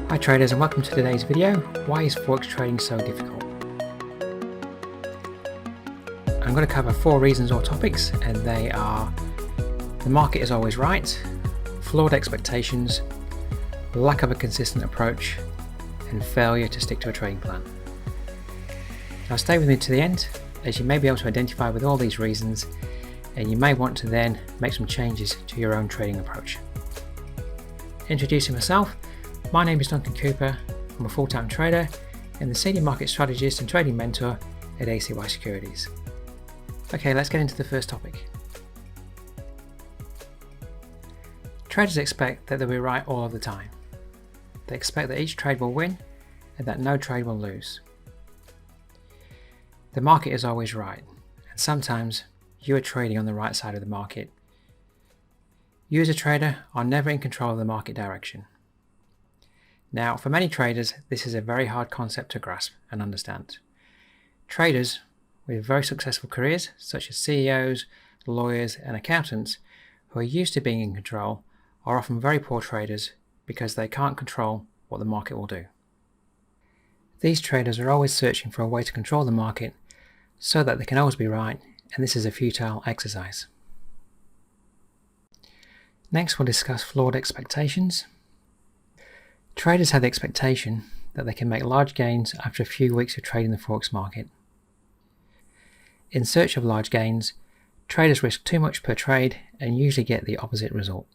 Hi traders, and welcome to today's video. Why is Forex trading so difficult? I'm going to cover 4 reasons or topics, and they are: the market is always right, flawed expectations, lack of a consistent approach, and failure to stick to a trading plan. Now stay with me to the end, as you may be able to identify with all these reasons, and you may want to then make some changes to your own trading approach. Introducing myself, my name is Duncan Cooper. I'm a full-time trader and the senior market strategist and trading mentor at ACY Securities. Okay, let's get into the first topic. Traders expect that they'll be right all of the time. They expect that each trade will win and that no trade will lose. The market is always right, and sometimes you are trading on the right side of the market. You as a trader are never in control of the market direction. Now, for many traders, this is a very hard concept to grasp and understand. Traders with very successful careers, such as CEOs, lawyers, and accountants, who are used to being in control, are often very poor traders because they can't control what the market will do. These traders are always searching for a way to control the market so that they can always be right, and this is a futile exercise. Next, we'll discuss flawed expectations. Traders have the expectation that they can make large gains after a few weeks of trading the Forex market. In search of large gains, traders risk too much per trade and usually get the opposite result.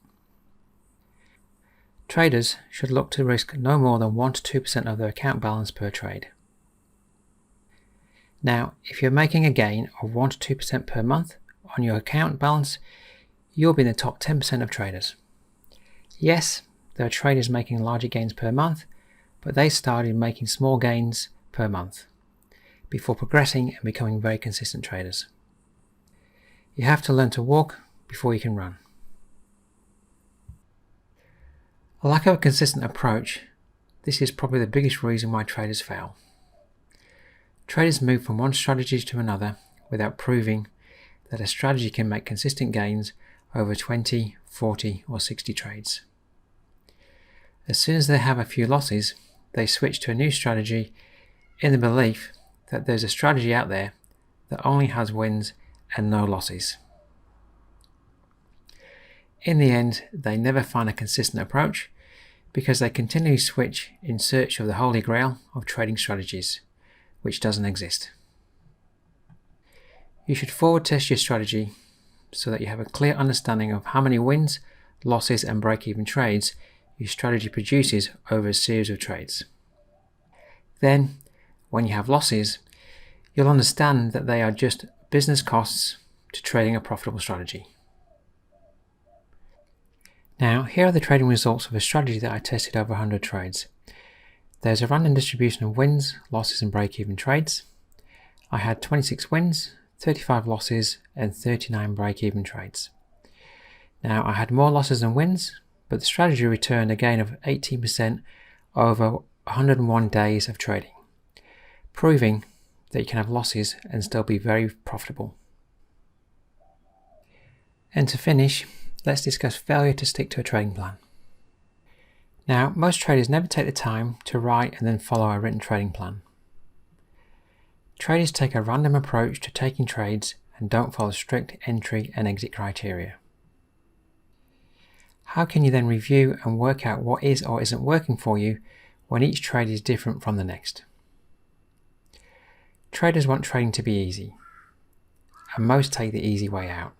Traders should look to risk no more than 1 to 2% of their account balance per trade. Now, if you're making a gain of 1 to 2% per month on your account balance, you'll be in the top 10% of traders. Yes, there are traders making larger gains per month, but they started making small gains per month before progressing and becoming very consistent traders. You have to learn to walk before you can run. A lack of a consistent approach. This is probably the biggest reason why traders fail. Traders move from one strategy to another without proving that a strategy can make consistent gains over 20, 40 or 60 trades. As soon as they have a few losses, they switch to a new strategy in the belief that there's a strategy out there that only has wins and no losses. In the end, they never find a consistent approach because they continually switch in search of the holy grail of trading strategies, which doesn't exist. You should forward test your strategy so that you have a clear understanding of how many wins, losses and break-even trades your strategy produces over a series of trades. Then, when you have losses, you'll understand that they are just business costs to trading a profitable strategy. Now, here are the trading results of a strategy that I tested over 100 trades. There's a random distribution of wins, losses and break-even trades. I had 26 wins, 35 losses and 39 break-even trades. Now, I had more losses than wins, but the strategy returned a gain of 18% over 101 days of trading, proving that you can have losses and still be very profitable. And to finish, let's discuss failure to stick to a trading plan. Now, most traders never take the time to write and then follow a written trading plan. Traders take a random approach to taking trades and don't follow strict entry and exit criteria. How can you then review and work out what is or isn't working for you when each trade is different from the next? Traders want trading to be easy, and most take the easy way out.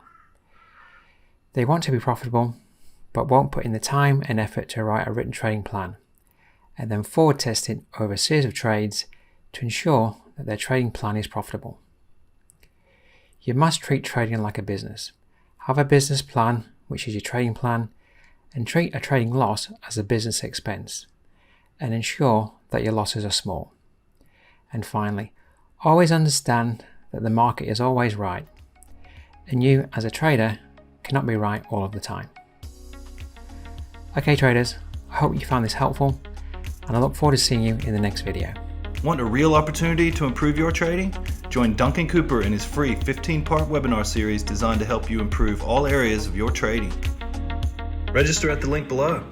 They want to be profitable, but won't put in the time and effort to write a written trading plan, and then forward test it over a series of trades to ensure that their trading plan is profitable. You must treat trading like a business. Have a business plan, which is your trading plan, and treat a trading loss as a business expense, and ensure that your losses are small. And finally, always understand that the market is always right, and you as a trader cannot be right all of the time. Okay traders, I hope you found this helpful, and I look forward to seeing you in the next video. Want a real opportunity to improve your trading? Join Duncan Cooper in his free 15-part webinar series designed to help you improve all areas of your trading. Register at the link below.